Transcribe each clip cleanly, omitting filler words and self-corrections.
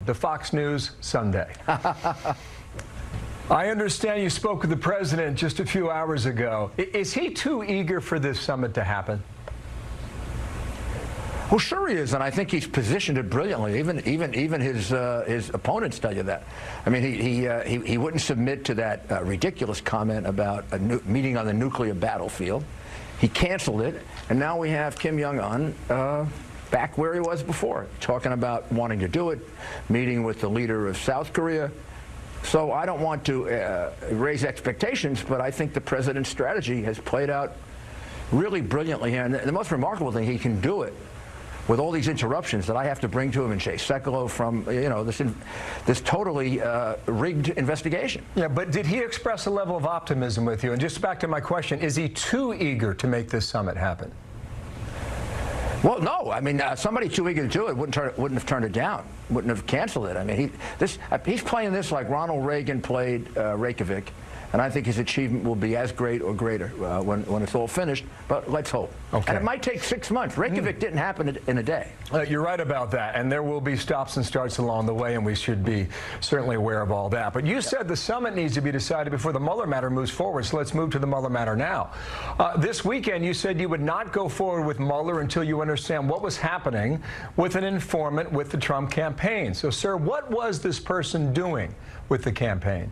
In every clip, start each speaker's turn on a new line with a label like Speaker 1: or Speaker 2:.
Speaker 1: the Fox News Sunday. I understand you spoke with the president just a few hours ago. Is he too eager for this summit to happen?
Speaker 2: Well, sure he is, and I think he's positioned it brilliantly. Even his opponents tell you that. I mean, he wouldn't submit to that ridiculous comment about a meeting on the nuclear battlefield. He canceled it, and now we have Kim Jong-un back where he was before, talking about wanting to do it, meeting with the leader of South Korea. So I don't want to raise expectations, but I think the president's strategy has played out really brilliantly here. And the most remarkable thing, he can do it with all these interruptions that I have to bring to him and Jay Sekulow from, you know, this totally rigged investigation.
Speaker 1: Yeah, but did he express a level of optimism with you? And just back to my question, is he too eager to make this summit happen?
Speaker 2: Well, no. I mean, somebody too eager to do it wouldn't have turned it down, wouldn't have canceled it. I mean, he's playing this like Ronald Reagan played Reykjavik, and I think his achievement will be as great or greater when it's all finished. But let's hope.
Speaker 1: Okay.
Speaker 2: And it might take 6 months. Reykjavik didn't happen in a day.
Speaker 1: You're right about that, and there will be stops and starts along the way, and we should be certainly aware of all that. But you said the summit needs to be decided before the Mueller matter moves forward, so let's move to the Mueller matter now. This weekend, you said you would not go forward with Mueller until you understand what was happening with an informant with the Trump campaign. So, sir, what was this person doing with the campaign?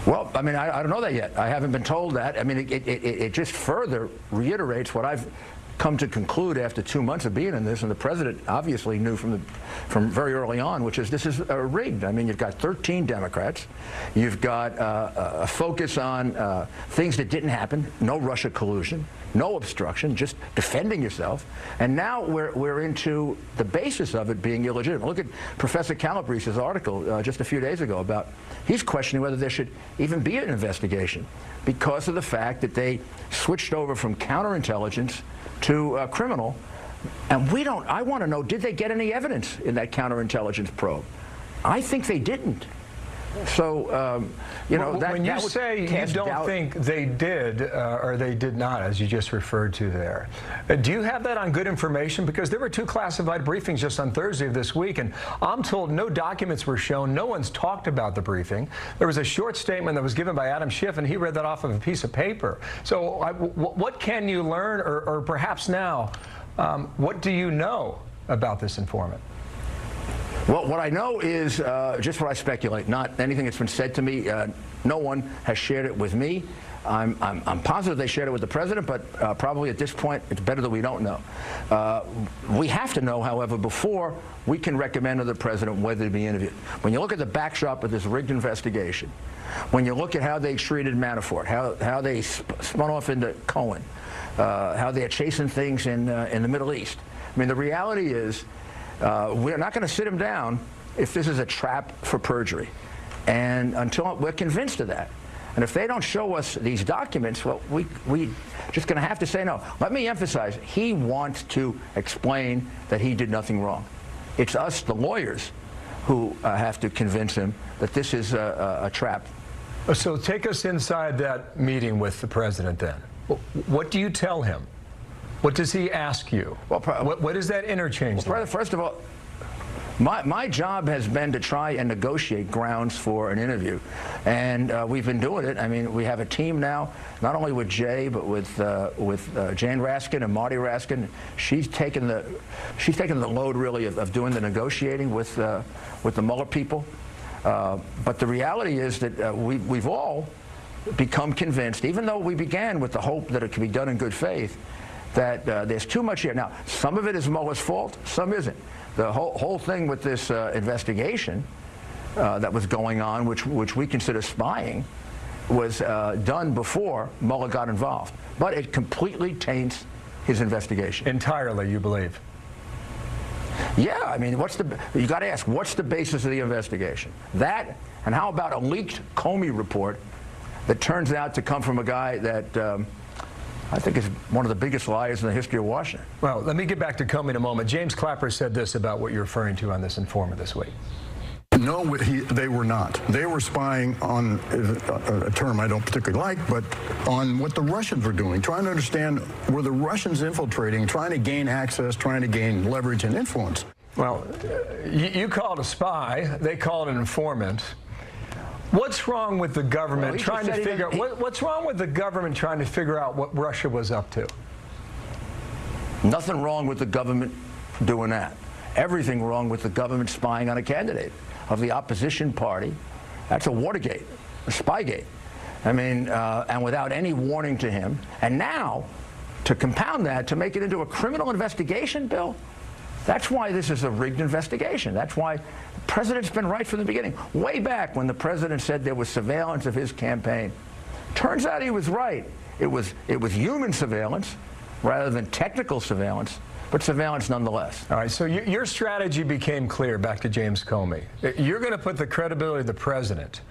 Speaker 2: Well, I mean, I don't know that yet. I haven't been told that. I mean, it just further reiterates what I've come to conclude after 2 months of being in this, and the president obviously knew from very early on, which is this is rigged. I mean, you've got 13 Democrats. You've got a focus on things that didn't happen, no Russia collusion, no obstruction, just defending yourself. And now we're into the basis of it being illegitimate. Look at Professor Calabrese's article just a few days ago about he's questioning whether there should even be an investigation because of the fact that they switched over from counterintelligence to criminal. And I want to know, did they get any evidence in that counterintelligence probe? I think they didn't. So, you know,
Speaker 1: when you say you don't think they did or they did not, as you just referred to there, do you have that on good information? Because there were 2 classified briefings just on Thursday of this week, and I'm told no documents were shown. No one's talked about the briefing. There was a short statement that was given by Adam Schiff, and he read that off of a piece of paper. So what can you learn, or perhaps now, what do you know about this informant?
Speaker 2: Well, what I know is just what I speculate, not anything that's been said to me. No one has shared it with me. I'm positive they shared it with the president, but probably at this point, it's better that we don't know. We have to know, however, before we can recommend to the president whether to be interviewed. When you look at the backdrop of this rigged investigation, when you look at how they treated Manafort, how they spun off into Cohen, how they're chasing things in the Middle East, I mean, the reality is, we're not going to sit him down if this is a trap for perjury, and until we're convinced of that. And if they don't show us these documents, well, we just going to have to say no. Let me emphasize, he wants to explain that he did nothing wrong. It's us, the lawyers, who have to convince him that this is a trap.
Speaker 1: So take us inside that meeting with the president then. What do you tell him? What does he ask you? Well, what is that interchange?
Speaker 2: Well, first of all, my job has been to try and negotiate grounds for an interview, and we've been doing it. I mean, we have a team now, not only with Jay, but with Jane Raskin and Marty Raskin. She's taken the load really of doing the negotiating with the Mueller people. But the reality is that we've all become convinced, even though we began with the hope that it could be done in good faith, that there's too much here. Now, some of it is Mueller's fault, some isn't. The whole thing with this investigation that was going on, which we consider spying, was done before Mueller got involved. But it completely taints his investigation.
Speaker 1: Entirely, you believe?
Speaker 2: Yeah, I mean, you got to ask, what's the basis of the investigation? That, and how about a leaked Comey report that turns out to come from a guy that I think is one of the biggest liars in the history of Washington.
Speaker 1: Well, let me get back to Comey in a moment. James Clapper said this about what you're referring to on this informant this week.
Speaker 3: No, they were not. They were spying on a term I don't particularly like, but on what the Russians were doing, trying to understand, were the Russians infiltrating, trying to gain access, trying to gain leverage and influence.
Speaker 1: Well, you call it a spy. They call it an informant. What's wrong with the government trying to figure out what's wrong with the government trying to figure out what Russia was up to?
Speaker 2: Nothing wrong with the government doing that. Everything wrong with the government spying on a candidate of the opposition party. That's a Watergate, a Spygate. I mean, and without any warning to him. And now, to compound that, to make it into a criminal investigation, Bill, that's why this is a rigged investigation. That's why the president's been right from the beginning. Way back when the president said there was surveillance of his campaign. Turns out he was right. It was human surveillance rather than technical surveillance, but surveillance nonetheless.
Speaker 1: All right, so your strategy became clear, back to James Comey. You're going to put the credibility of the president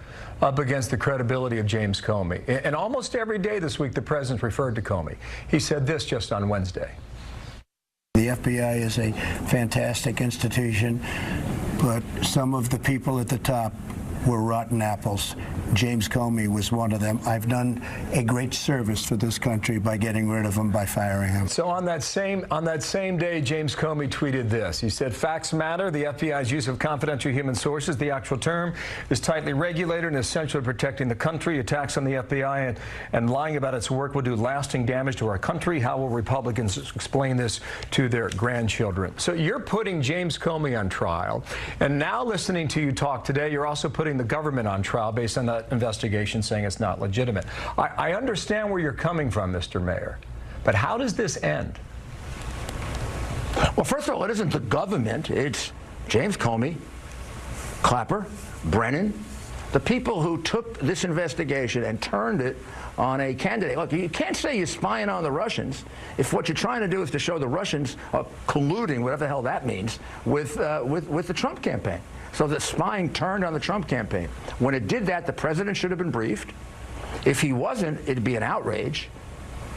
Speaker 1: up against the credibility of James Comey. And almost every day this week, the president's referred to Comey. He said this just on Wednesday.
Speaker 4: The FBI is a fantastic institution, but some of the people at the top were rotten apples. James Comey was one of them. I've done a great service for this country by getting rid of him, by firing him.
Speaker 1: So on that same day, James Comey tweeted this. He said, "Facts matter. The FBI's use of confidential human sources, the actual term, is tightly regulated and essential to protecting the country. Attacks on the FBI and lying about its work will do lasting damage to our country. How will Republicans explain this to their grandchildren?" So you're putting James Comey on trial, and now listening to you talk today, you're also putting the government on trial based on that investigation, saying it's not legitimate. I understand where you're coming from, Mr. Mayor, but how does this end?
Speaker 2: Well, first of all, it isn't the government. It's James Comey, Clapper, Brennan, the people who took this investigation and turned it on a candidate. Look, you can't say you're spying on the Russians if what you're trying to do is to show the Russians colluding, whatever the hell that means, with the Trump campaign. So the spying turned on the Trump campaign. When it did that, the president should have been briefed. If he wasn't, it'd be an outrage.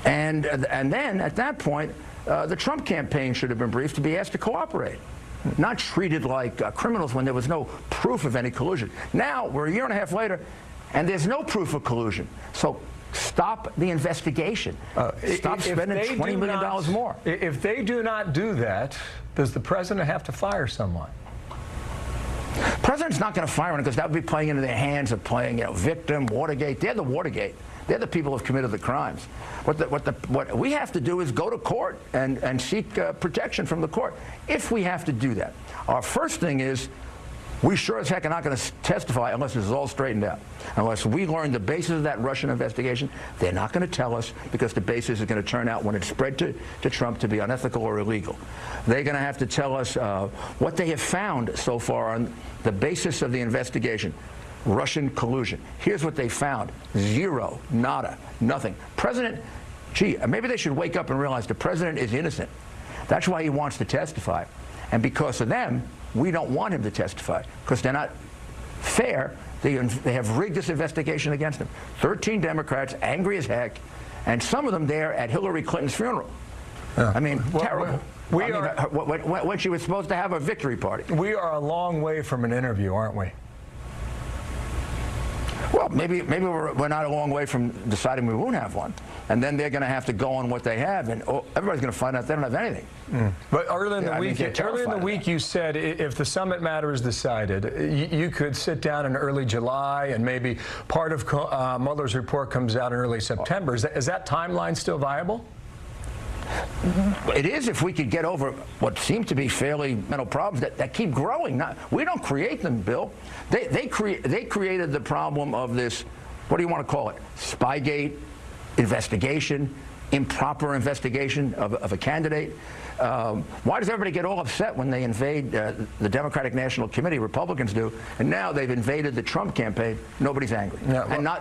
Speaker 2: And then, at that point, the Trump campaign should have been briefed to be asked to cooperate, not treated like criminals when there was no proof of any collusion. Now, we're a year and a half later, and there's no proof of collusion. So stop the investigation. Stop spending $20 million more.
Speaker 1: If they do not do that, does the president have to fire someone?
Speaker 2: The president's not going to fire him because that would be playing into their hands of playing, victim, Watergate. They're the Watergate. They're the people who have committed the crimes. What we have to do is go to court and seek protection from the court, if we have to do that. Our first thing is, we sure as heck are not going to testify unless this is all straightened out. Unless we learn the basis of that Russian investigation, they're not going to tell us, because the basis is going to turn out, when it's spread to Trump, to be unethical or illegal. They're going to have to tell us what they have found so far on the basis of the investigation. Russian collusion. Here's what they found. Zero, nada, nothing. President, maybe they should wake up and realize the president is innocent. That's why he wants to testify. And because of them, we don't want him to testify, because they're not fair. They have rigged this investigation against him. 13 Democrats, angry as heck, and some of them there at Hillary Clinton's funeral. Yeah. I mean, terrible. When she was supposed to have a victory party.
Speaker 1: We are a long way from an interview, aren't we?
Speaker 2: Well, maybe we're not a long way from deciding we won't have one. And then they're going to have to go on what they have, and everybody's going to find out they don't have anything.
Speaker 1: But earlier in the week, you said if the summit matter is decided, you could sit down in early July, and maybe part of Mueller's report comes out in early September. Is that timeline still viable?
Speaker 2: It is, if we could get over what seem to be fairly mental problems that keep growing. We don't create them, Bill. They created the problem of this, what do you want to call it, Spygate investigation, improper investigation of a candidate. Why does everybody get all upset when they invade the Democratic National Committee? Republicans do, and now they've invaded the Trump campaign. Nobody's angry,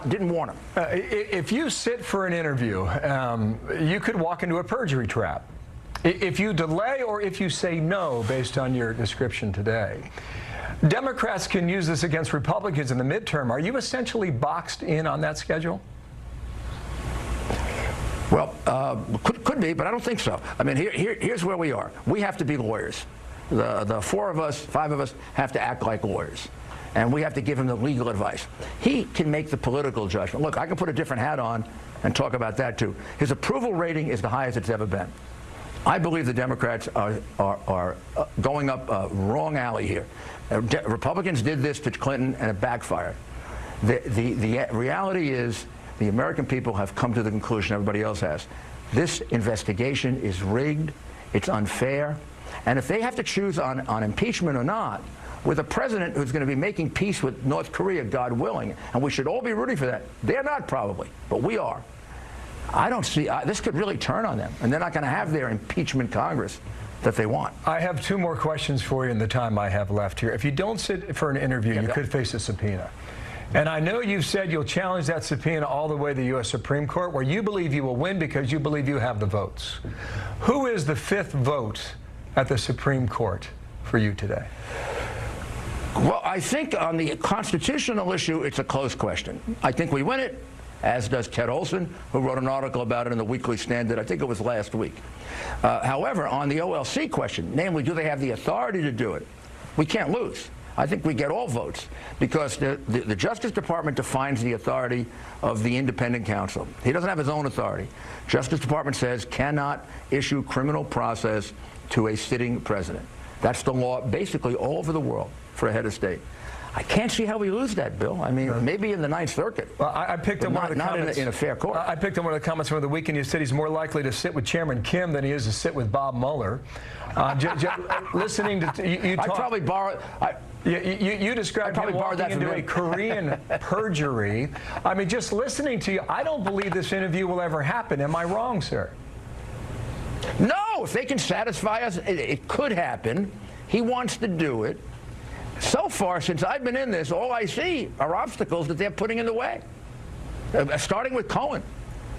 Speaker 2: didn't warn them.
Speaker 1: If you sit for an interview, you could walk into a perjury trap. If you delay or if you say no, based on your description today, Democrats can use this against Republicans in the midterm. Are you essentially boxed in on that schedule?
Speaker 2: Well, could be, but I don't think so. I mean, here's where we are. We have to be lawyers. The four of us, five of us, have to act like lawyers. And we have to give him the legal advice. He can make the political judgment. Look, I can put a different hat on and talk about that, too. His approval rating is the highest it's ever been. I believe the Democrats are going up a wrong alley here. Republicans did this to Clinton and it backfired. The reality is the American people have come to the conclusion everybody else has. This investigation is rigged, it's unfair, and if they have to choose on impeachment or not, with a president who's going to be making peace with North Korea, God willing, and we should all be rooting for that. They're not probably, but we are. I don't see, this could really turn on them, and they're not going to have their impeachment Congress that they want.
Speaker 1: I have 2 more questions for you in the time I have left here. If you don't sit for an interview, you could face a subpoena. And I know you've said you'll challenge that subpoena all the way to the U.S. Supreme Court, where you believe you will win because you believe you have the votes. Who is the 5th vote at the Supreme Court for you today?
Speaker 2: Well, I think on the constitutional issue, it's a close question. I think we win it, as does Ted Olson, who wrote an article about it in the Weekly Standard, I think it was last week. However, on the OLC question, namely, do they have the authority to do it? We can't lose. I think we get all votes because the Justice Department defines the authority of the independent counsel. He doesn't have his own authority. Justice Department says cannot issue criminal process to a sitting president. That's the law basically all over the world for a head of state. I can't see how we lose that, Bill. I mean, maybe in the Ninth Circuit.
Speaker 1: Well, I picked up one of the comments
Speaker 2: in a fair court.
Speaker 1: I picked up one of the comments from the weekend. You said he's more likely to sit with Chairman Kim than he is to sit with Bob Mueller. Listening to you talk,
Speaker 2: I probably borrow.
Speaker 1: You described him walking into a Korean perjury. I mean, just listening to you, I don't believe this interview will ever happen. Am I wrong, sir?
Speaker 2: No, if they can satisfy us, it could happen. He wants to do it. So far, since I've been in this, all I see are obstacles that they're putting in the way. Starting with Cohen.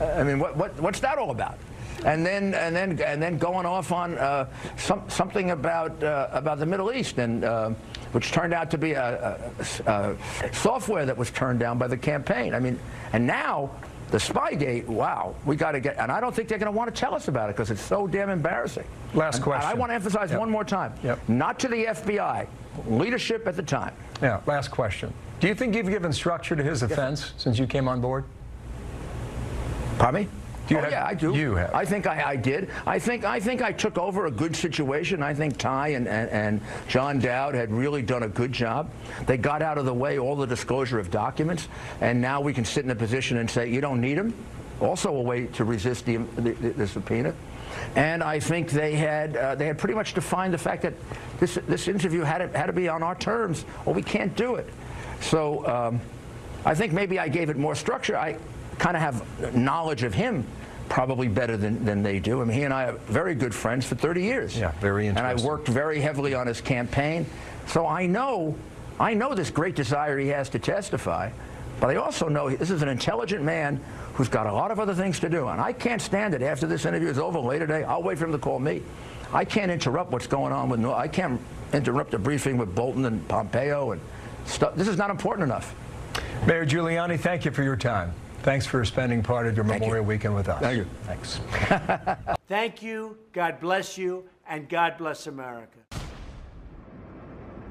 Speaker 2: I mean, what's that all about? And then going off on something about the Middle East, and which turned out to be a software that was turned down by the campaign. I mean, and now the Spygate. Wow, we got to get. And I don't think they're going to want to tell us about it because it's so damn embarrassing.
Speaker 1: Last question.
Speaker 2: And I want to emphasize one more time. Not to the FBI. Leadership at the time.
Speaker 1: Yeah, last question. Do you think you've given structure to his offense since you came on board?
Speaker 2: Pardon me?
Speaker 1: Yeah,
Speaker 2: I do.
Speaker 1: You have.
Speaker 2: I think I did. I think I took over a good situation. I think Ty and John Dowd had really done a good job. They got out of the way all the disclosure of documents, and now we can sit in a position and say, you don't need them. Also a way to resist the subpoena. And I think they had pretty much defined the fact that this interview had to be on our terms, or we can't do it. So I think maybe I gave it more structure. I kind of have knowledge of him probably better than they do. I mean, he and I are very good friends for 30 years.
Speaker 1: Yeah, very interesting.
Speaker 2: And I worked very heavily on his campaign. So I know this great desire he has to testify, but I also know this is an intelligent man who's got a lot of other things to do. And I can't stand it after this interview is over later today. I'll wait for him to call me. I can't interrupt what's going on with I can't interrupt a briefing with Bolton and Pompeo and stuff. This is not important enough.
Speaker 1: Mayor Giuliani, thank you for your time. Thanks for spending part of your Memorial Weekend with us.
Speaker 2: Thank you.
Speaker 1: Thanks.
Speaker 5: Thank you, God bless you, and God bless America.